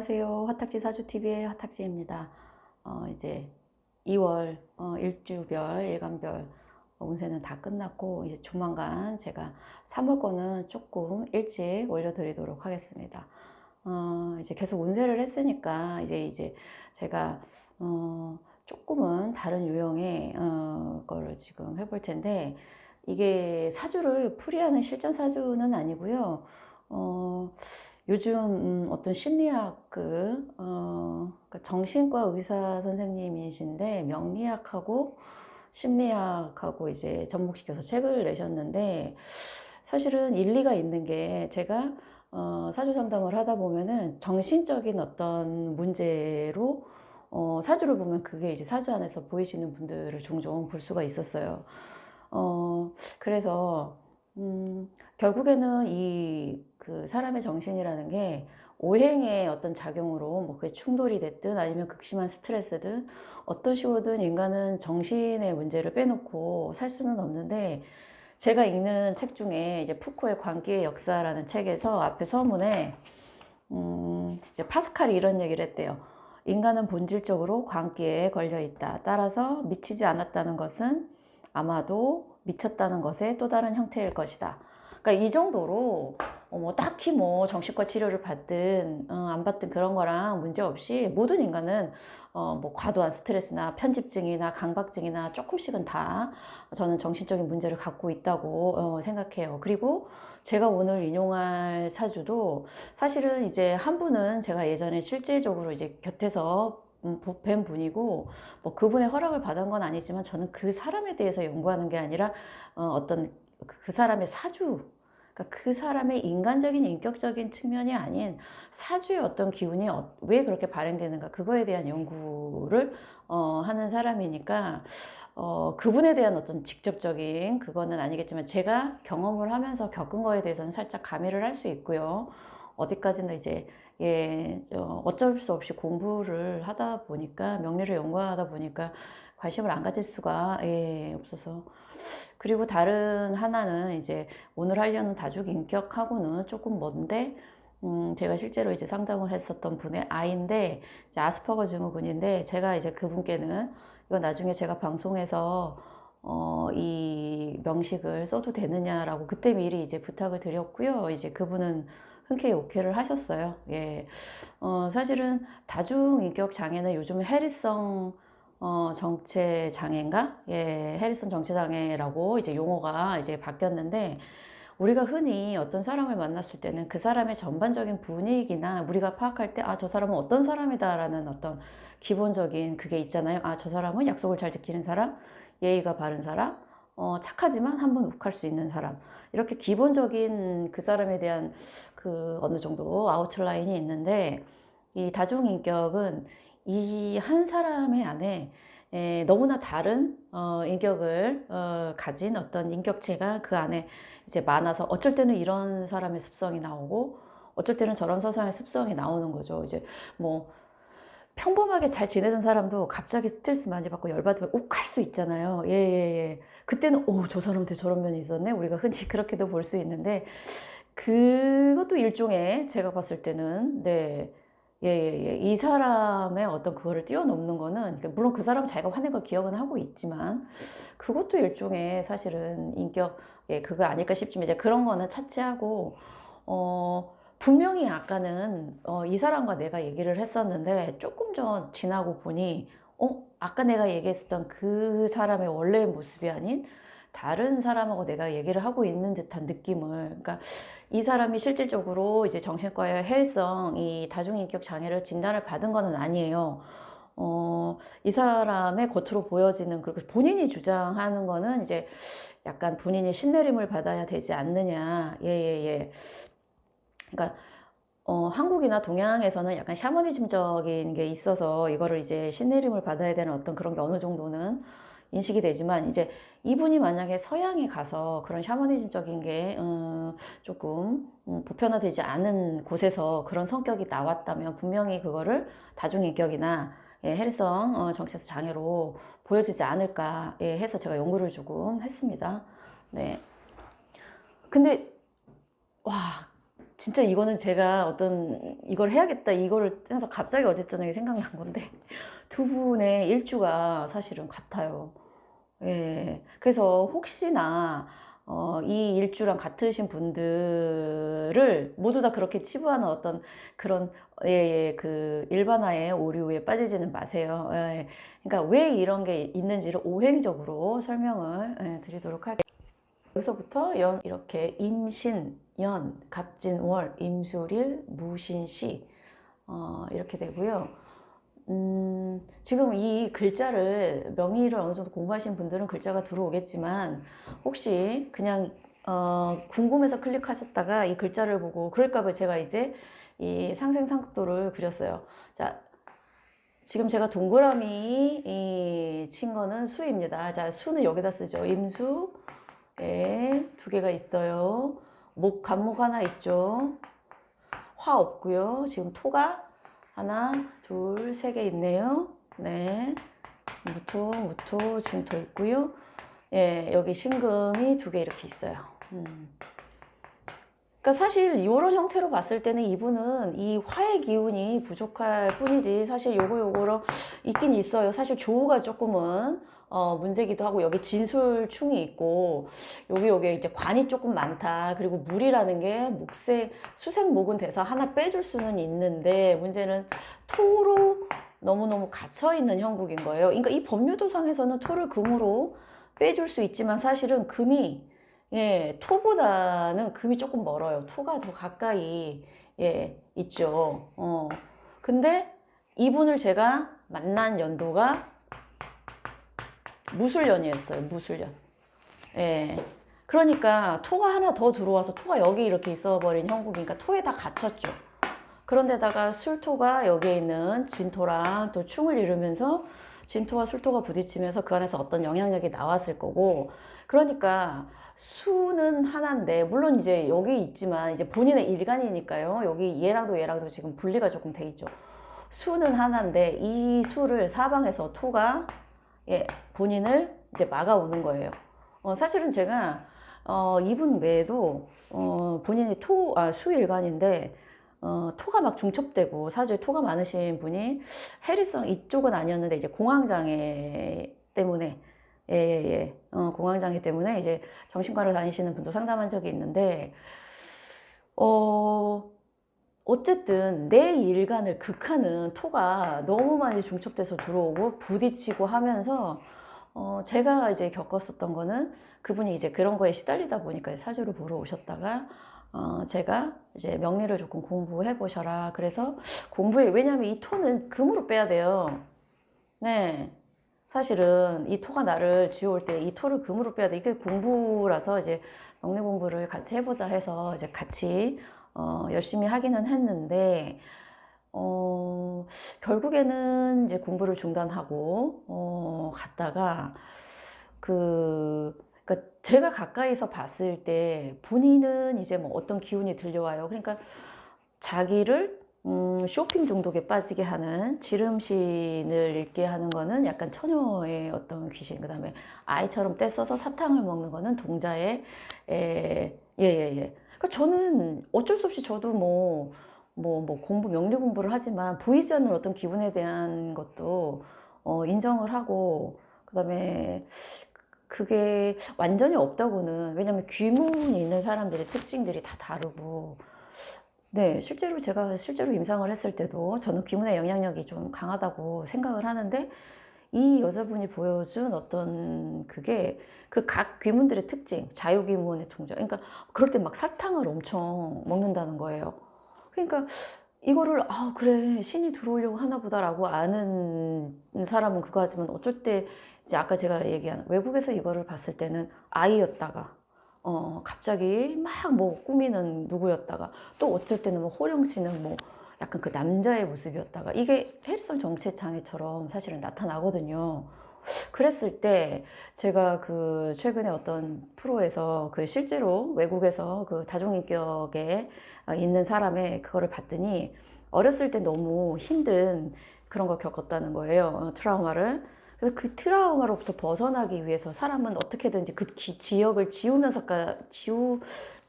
안녕하세요. 화탁지 사주TV의 화탁지입니다. 이제 2월 일주별, 일간별 운세는 다 끝났고, 이제 조만간 제가 3월 거는 조금 일찍 올려드리도록 하겠습니다. 이제 계속 운세를 했으니까, 이제 제가, 조금은 다른 유형의, 거를 지금 해볼 텐데, 이게 사주를 풀이하는 실전 사주는 아니고요. 요즘 어떤 심리학 그러니까 정신과 의사 선생님이신데 명리학하고 심리학하고 이제 접목시켜서 책을 내셨는데, 사실은 일리가 있는 게, 제가 사주 상담을 하다 보면은 정신적인 어떤 문제로 사주를 보면 그게 이제 사주 안에서 보이시는 분들을 종종 볼 수가 있었어요. 그래서 결국에는 그 사람의 정신이라는 게 오행의 어떤 작용으로 뭐 그게 충돌이 됐든 아니면 극심한 스트레스든 어떤 식으로든 인간은 정신의 문제를 빼놓고 살 수는 없는데, 제가 읽는 책 중에 이제 푸코의 광기의 역사라는 책에서 앞에 서문에 이제 파스칼이 이런 얘기를 했대요. 인간은 본질적으로 광기에 걸려 있다. 따라서 미치지 않았다는 것은 아마도 미쳤다는 것의 또 다른 형태일 것이다. 그러니까 이 정도로 뭐 딱히 뭐 정신과 치료를 받든 안 받든 그런 거랑 문제없이 모든 인간은 뭐 과도한 스트레스나 편집증이나 강박증이나 조금씩은 다 저는 정신적인 문제를 갖고 있다고 생각해요. 그리고 제가 오늘 인용할 사주도 사실은 이제 한 분은 제가 예전에 실질적으로 이제 곁에서 뵌 분이고, 뭐 그분의 허락을 받은 건 아니지만 저는 그 사람에 대해서 연구하는 게 아니라 어떤 그 사람의 사주, 그러니까 그 사람의 인간적인 인격적인 측면이 아닌 사주의 어떤 기운이 왜 그렇게 발행되는가, 그거에 대한 연구를 하는 사람이니까 그분에 대한 어떤 직접적인 그거는 아니겠지만, 제가 경험을 하면서 겪은 거에 대해서는 살짝 가미를 할 수 있고요. 어디까지는 이제 어쩔 수 없이 공부를 하다 보니까, 명리를 연구하다 보니까 관심을 안 가질 수가 없어서. 그리고 다른 하나는 이제 오늘 하려는 다중인격하고는 조금 먼데, 제가 실제로 이제 상담을 했었던 분의 아이인데, 이제 아스퍼거 증후군인데, 제가 이제 그분께는 이거 나중에 제가 방송에서 이 명식을 써도 되느냐라고 그때 미리 이제 부탁을 드렸고요. 이제 그분은 흔쾌히 오케이를 하셨어요. 예. 사실은 다중인격 장애는 요즘 해리성 정체 장애인가? 예, 해리슨 정체 장애라고 이제 용어가 이제 바뀌었는데, 우리가 흔히 어떤 사람을 만났을 때는 그 사람의 전반적인 분위기나 우리가 파악할 때, 아, 저 사람은 어떤 사람이다라는 어떤 기본적인 그게 있잖아요. 아, 저 사람은 약속을 잘 지키는 사람, 예의가 바른 사람, 착하지만 한번 욱할 수 있는 사람. 이렇게 기본적인 그 사람에 대한 그 어느 정도 아웃라인이 있는데, 이 다중인격은 이 한 사람의 안에 너무나 다른 인격을 가진 어떤 인격체가 그 안에 이제 많아서, 어쩔 때는 이런 사람의 습성이 나오고 어쩔 때는 저런 사람의 습성이 나오는 거죠. 이제 뭐 평범하게 잘 지내던 사람도 갑자기 스트레스 많이 받고 열받으면 욱할 수 있잖아요. 예, 예, 예. 그때는 저 사람한테 저런 면이 있었네. 우리가 흔히 그렇게도 볼 수 있는데, 그것도 일종의, 제가 봤을 때는, 네, 예, 예, 예. 이 사람의 어떤 그거를 뛰어넘는 거는, 그러니까 물론 그 사람은 자기가 화낸 걸 기억은 하고 있지만, 그것도 일종의 사실은 인격, 예, 그거 아닐까 싶지만, 이제 그런 거는 차치하고, 분명히 아까는 이 사람과 내가 얘기를 했었는데, 조금 전 지나고 보니, 아까 내가 얘기했었던 그 사람의 원래의 모습이 아닌 다른 사람하고 내가 얘기를 하고 있는 듯한 느낌을, 그러니까 이 사람이 실질적으로 이제 정신과의 해일성 이 다중인격 장애를 진단을 받은 거는 아니에요. 이 사람의 겉으로 보여지는, 그리고 본인이 주장하는 거는 이제 약간 본인이 신내림을 받아야 되지 않느냐. 예, 예, 예. 그러니까 한국이나 동양에서는 약간 샤머니즘적인 게 있어서 이거를 이제 신내림을 받아야 되는 어떤 그런 게 어느 정도는 인식이 되지만, 이제 이분이 만약에 서양에 가서 그런 샤머니즘적인 게 조금 보편화되지 않은 곳에서 그런 성격이 나왔다면 분명히 그거를 다중인격이나 해리성 정체성 장애로 보여지지 않을까 해서 제가 연구를 조금 했습니다. 네. 근데 와, 진짜 이거는 제가 어떤 이걸 해야겠다 이거를 해서 갑자기 어제 저녁에 생각난 건데 두 분의 일주가 사실은 같아요. 예. 그래서 혹시나 이 일주랑 같으신 분들을 모두 다 그렇게 치부하는 어떤 그런 그 일반화의 오류에 빠지지는 마세요. 예. 그러니까 왜 이런 게 있는지를 오행적으로 설명을 드리도록 할게요. 여기서부터 이렇게 임신, 연, 갑진, 월, 임술일, 무신시 이렇게 되고요. 지금 이 글자를 명의를 어느 정도 공부하신 분들은 글자가 들어오겠지만 혹시 그냥 궁금해서 클릭하셨다가 이 글자를 보고 그럴까봐 제가 이제 이 상생상극도를 그렸어요. 자, 지금 제가 동그라미 친 거는 수입니다. 자, 수는 여기다 쓰죠. 임수, 예, 두 개가 있어요. 간목 하나 있죠. 화 없고요. 지금 토가 하나, 둘, 세 개 있네요. 네. 무토, 진토 있고요. 예, 여기 신금이 두 개 이렇게 있어요. 그러니까 사실 이런 형태로 봤을 때는 이분은 이 화의 기운이 부족할 뿐이지 사실 요거로 있긴 있어요. 사실 조우가 조금은 문제기도 하고 여기 진술충이 있고 여기 이제 관이 조금 많다. 그리고 물이라는 게 수생목은 돼서 하나 빼줄 수는 있는데 문제는 토로 너무너무 갇혀있는 형국인 거예요. 그러니까 이 법유도상에서는 토를 금으로 빼줄 수 있지만 사실은 금이 예, 토보다는 금이 조금 멀어요. 토가 더 가까이 예, 있죠. 근데 이분을 제가 만난 연도가 무술년이었어요. 무술년. 예. 그러니까 토가 하나 더 들어와서 토가 여기 이렇게 있어버린 형국이니까 토에 다 갇혔죠. 그런데다가 술토가 여기에 있는 진토랑 또 충을 이루면서 진토와 술토가 부딪히면서 그 안에서 어떤 영향력이 나왔을 거고 그러니까 수는 하나인데 물론 이제 여기 있지만 이제 본인의 일간이니까요. 여기 얘랑도 지금 분리가 조금 돼 있죠. 수는 하나인데 이 수를 사방에서 토가 예, 본인을 이제 막아오는 거예요. 사실은 제가 이분 외에도 본인이 수일간인데 토가 막 중첩되고 사주에 토가 많으신 분이 해리성 이쪽은 아니었는데 이제 공황장애 때문에 공황장애 때문에 이제 정신과를 다니시는 분도 상담한 적이 있는데 어쨌든 내 일간을 극하는 토가 너무 많이 중첩돼서 들어오고 부딪히고 하면서 제가 이제 겪었었던 거는 그분이 이제 그런 거에 시달리다 보니까 사주를 보러 오셨다가 제가 이제 명리를 조금 공부해 보셔라. 그래서 왜냐면 이 토는 금으로 빼야 돼요. 네. 사실은 이 토가 나를 쥐어올 때 이 토를 금으로 빼야 돼. 이게 공부라서 이제 명리 공부를 같이 해보자 해서 이제 같이 열심히 하기는 했는데 결국에는 이제 공부를 중단하고 갔다가 그러니까 제가 가까이서 봤을 때 본인은 이제 뭐 어떤 기운이 들려와요. 그러니까 자기를 쇼핑 중독에 빠지게 하는 지름신을 읽게 하는 거는 약간 처녀의 어떤 귀신, 그 다음에 아이처럼 떼써서 사탕을 먹는 거는 동자의 그러니까 저는 어쩔 수 없이 저도 명리 공부를 하지만 보이지 않는 어떤 기분에 대한 것도 인정을 하고 그 다음에 그게 완전히 없다고는 왜냐면 귀문이 있는 사람들의 특징들이 다 다르고 네, 제가 실제로 임상을 했을 때도 저는 귀문의 영향력이 좀 강하다고 생각을 하는데 이 여자분이 보여준 어떤 그게 그 각 귀문들의 특징, 자유귀문의 통제. 그러니까 그럴 때 막 설탕을 엄청 먹는다는 거예요. 그러니까 이거를 그래 신이 들어오려고 하나 보다라고 아는 사람은 그거 하지만 어쩔 때 이제 아까 제가 얘기한 외국에서 이거를 봤을 때는 아이였다가 갑자기 막 뭐 꾸미는 누구였다가 또 어쩔 때는 뭐 호령치는 뭐 약간 그 남자의 모습이었다가 이게 해리성 정체 장애처럼 사실은 나타나거든요. 그랬을 때 제가 그 최근에 어떤 프로에서 그 실제로 외국에서 그 다중인격에 있는 사람의 그거를 봤더니 어렸을 때 너무 힘든 그런 걸 겪었다는 거예요. 트라우마를. 그래서 그 트라우마로부터 벗어나기 위해서 사람은 어떻게든지 그 지역을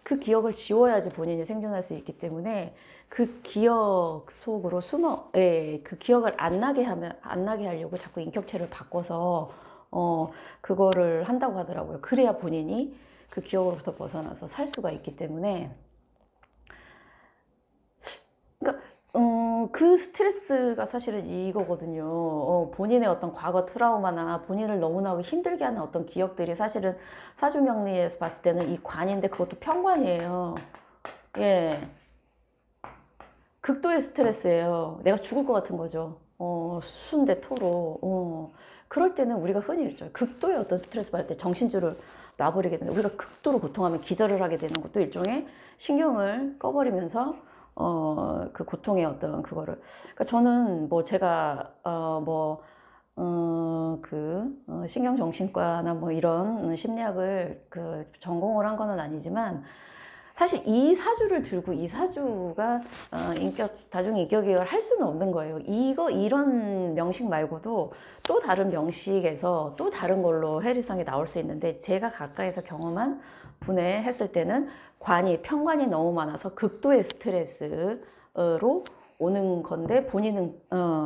그 기억을 지워야지 본인이 생존할 수 있기 때문에 그 기억 속으로 그 기억을 안 나게 하려고 자꾸 인격체를 바꿔서 그거를 한다고 하더라고요. 그래야 본인이 그 기억으로부터 벗어나서 살 수가 있기 때문에. 그러니까 그 스트레스가 사실은 이거거든요. 본인의 어떤 과거 트라우마나 본인을 너무나 힘들게 하는 어떤 기억들이 사실은 사주명리에서 봤을 때는 이 관인데 그것도 편관이에요. 예. 극도의 스트레스예요. 내가 죽을 것 같은 거죠. 수순대 토로. 그럴 때는 우리가 흔히 있죠. 극도의 어떤 스트레스 받을 때 정신줄을 놔버리게 되는, 우리가 극도로 고통하면 기절을 하게 되는 것도 일종의 신경을 꺼버리면서 그 고통의 어떤 그거를. 그러니까 저는 뭐 제가 신경정신과나 뭐 이런 심리학을 전공을 한 거는 아니지만, 사실 이 사주를 들고 이 사주가 다중인격을 할 수는 없는 거예요. 이런 명식 말고도 또 다른 명식에서 또 다른 걸로 해리성이 나올 수 있는데, 제가 가까이서 경험한 분에 했을 때는 편관이 너무 많아서 극도의 스트레스로 오는 건데, 본인은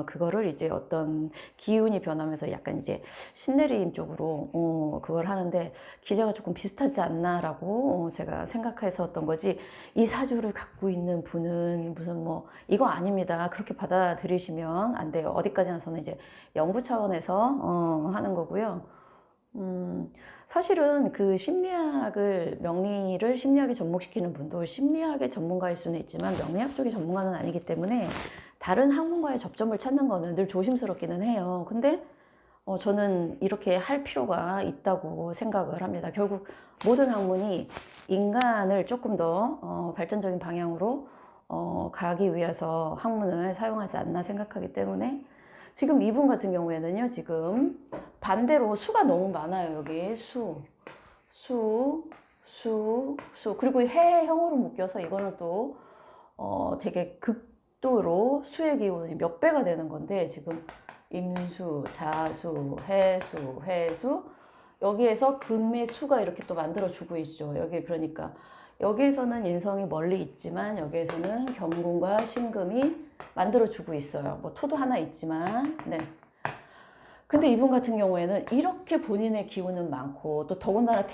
그거를 이제 어떤 기운이 변하면서 약간 이제 신내림 쪽으로 그걸 하는데, 기제가 조금 비슷하지 않나라고 제가 생각했었던 거지. 이 사주를 갖고 있는 분은 무슨 뭐 이거 아닙니다, 그렇게 받아들이시면 안 돼요. 어디까지나 저는 이제 연구 차원에서 하는 거고요. 사실은 그 명리를 심리학에 접목시키는 분도 심리학의 전문가일 수는 있지만 명리학 쪽의 전문가는 아니기 때문에 다른 학문과의 접점을 찾는 거는 늘 조심스럽기는 해요. 근데 저는 이렇게 할 필요가 있다고 생각을 합니다. 결국 모든 학문이 인간을 조금 더 발전적인 방향으로 가기 위해서 학문을 사용하지 않나 생각하기 때문에, 지금 이분 같은 경우에는요, 지금 반대로 수가 너무 많아요. 여기 그리고 해형으로 묶여서 이거는 또 되게 극도로 수의 기운이 몇 배가 되는 건데, 지금 임수, 자수, 해수, 회수, 여기에서 금의 수가 이렇게 또 만들어주고 있죠. 여기 그러니까 여기에서는 인성이 멀리 있지만 여기에서는 경금과 신금이 만들어주고 있어요. 뭐 토도 하나 있지만. 네. 근데 이분 같은 경우에는 이렇게 본인의 기운은 많고, 또 더군다나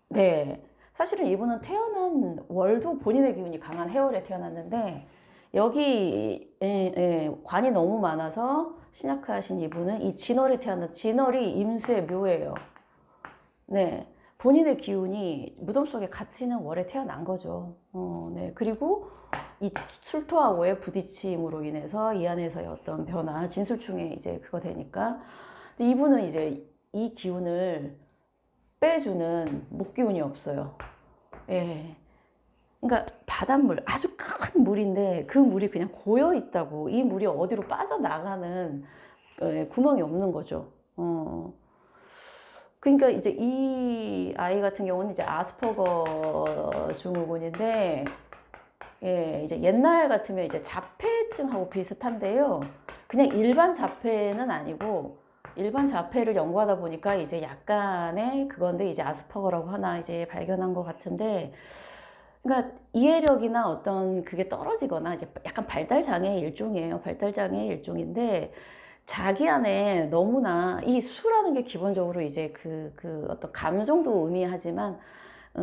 네. 사실은 이분은 태어난 월도 본인의 기운이 강한 해월에 태어났는데, 여기 관이 너무 많아서 신약하신 이분은 이 진월이 임수의 묘예요. 네. 본인의 기운이 무덤 속에 갇혀 있는 월에 태어난 거죠. 네. 그리고 이 술토하고의 부딪힘으로 인해서 이 안에서의 어떤 변화, 진술중에 이제 그거 되니까. 이분은 이제 이 기운을 빼주는 목기운이 없어요. 예. 그러니까 바닷물, 아주 큰 물인데 그 물이 그냥 고여 있다고, 이 물이 어디로 빠져나가는 구멍이 없는 거죠. 그러니까 이제 이 아이 같은 경우는 이제 아스퍼거 증후군인데, 예, 이제 옛날 같으면 이제 자폐증하고 비슷한데요. 그냥 일반 자폐는 아니고, 일반 자폐를 연구하다 보니까 이제 약간의 그건데, 이제 아스퍼거라고 하나 이제 발견한 것 같은데, 그러니까 이해력이나 어떤 그게 떨어지거나 이제 약간 발달장애의 일종이에요. 발달장애의 일종인데, 자기 안에 너무나 이 수라는 게 기본적으로 이제 그 어떤 감정도 의미하지만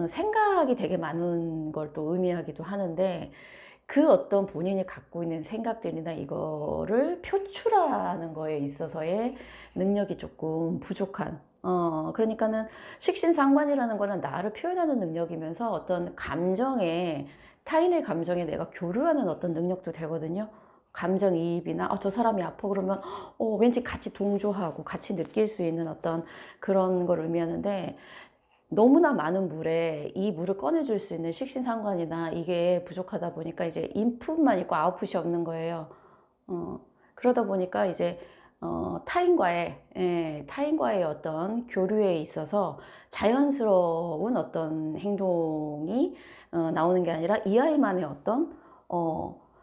생각이 되게 많은 걸 또 의미하기도 하는데, 그 어떤 본인이 갖고 있는 생각들이나 이거를 표출하는 거에 있어서의 능력이 조금 부족한, 그러니까는 식신상관이라는 거는 나를 표현하는 능력이면서 어떤 타인의 감정에 내가 교류하는 어떤 능력도 되거든요. 감정이입이나 저 사람이 아파 그러면 왠지 같이 동조하고 같이 느낄 수 있는 어떤 그런 걸 의미하는데, 너무나 많은 물에 이 물을 꺼내줄 수 있는 식신상관이나 이게 부족하다 보니까 이제 인풋만 있고 아웃풋이 없는 거예요. 그러다 보니까 이제 타인과의 어떤 교류에 있어서 자연스러운 어떤 행동이 나오는 게 아니라 이 아이만의 어떤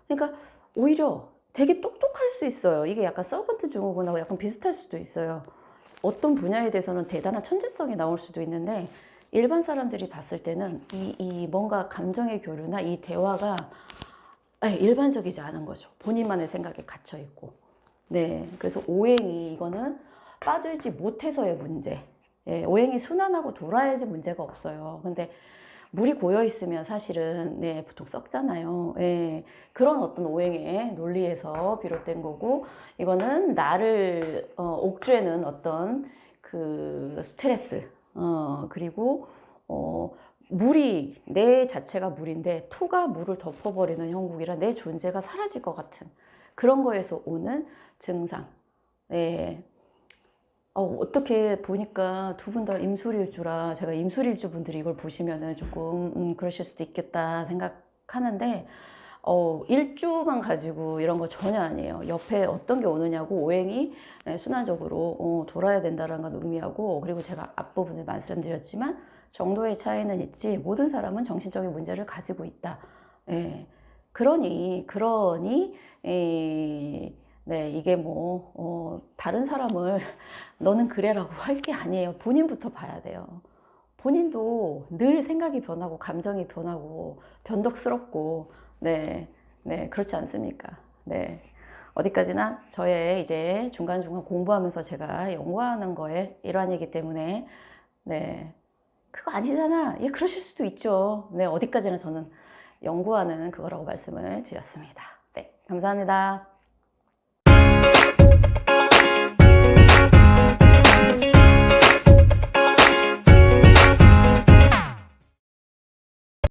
그러니까 오히려 되게 똑똑할 수 있어요. 이게 약간 서번트 증후군하고 약간 비슷할 수도 있어요. 어떤 분야에 대해서는 대단한 천재성이 나올 수도 있는데, 일반 사람들이 봤을 때는 이 뭔가 감정의 교류나 이 대화가 일반적이지 않은 거죠. 본인만의 생각에 갇혀 있고. 네. 그래서 오행이 이거는 빠지지 못해서의 문제. 예, 오행이 순환하고 돌아야지 문제가 없어요. 근데 물이 고여 있으면 사실은 네, 보통 썩잖아요. 예, 그런 어떤 오행의 논리에서 비롯된 거고, 이거는 나를 옥죄는 어떤 그 스트레스, 그리고 물이 내 자체가 물인데 토가 물을 덮어버리는 형국이라 내 존재가 사라질 것 같은 그런 거에서 오는 증상. 네. 어떻게 보니까 두 분 다 임술일주라 제가 임술일주 분들이 이걸 보시면은 조금 그러실 수도 있겠다 생각하는데 일주만 가지고 이런 거 전혀 아니에요. 옆에 어떤 게 오느냐고 오행이 순환적으로 돌아야 된다는 건 의미하고, 그리고 제가 앞부분에 말씀드렸지만 정도의 차이는 있지 모든 사람은 정신적인 문제를 가지고 있다. 예. 그러니 네, 이게 뭐 다른 사람을 너는 그래라고 할 게 아니에요. 본인부터 봐야 돼요. 본인도 늘 생각이 변하고 감정이 변하고 변덕스럽고 네, 네, 그렇지 않습니까? 네. 어디까지나 저의 이제 중간중간 공부하면서 제가 연구하는 거에 일환이기 때문에 네, 그거 아니잖아. 예, 그러실 수도 있죠. 네, 어디까지나 저는 연구하는 그거라고 말씀을 드렸습니다. 네, 감사합니다.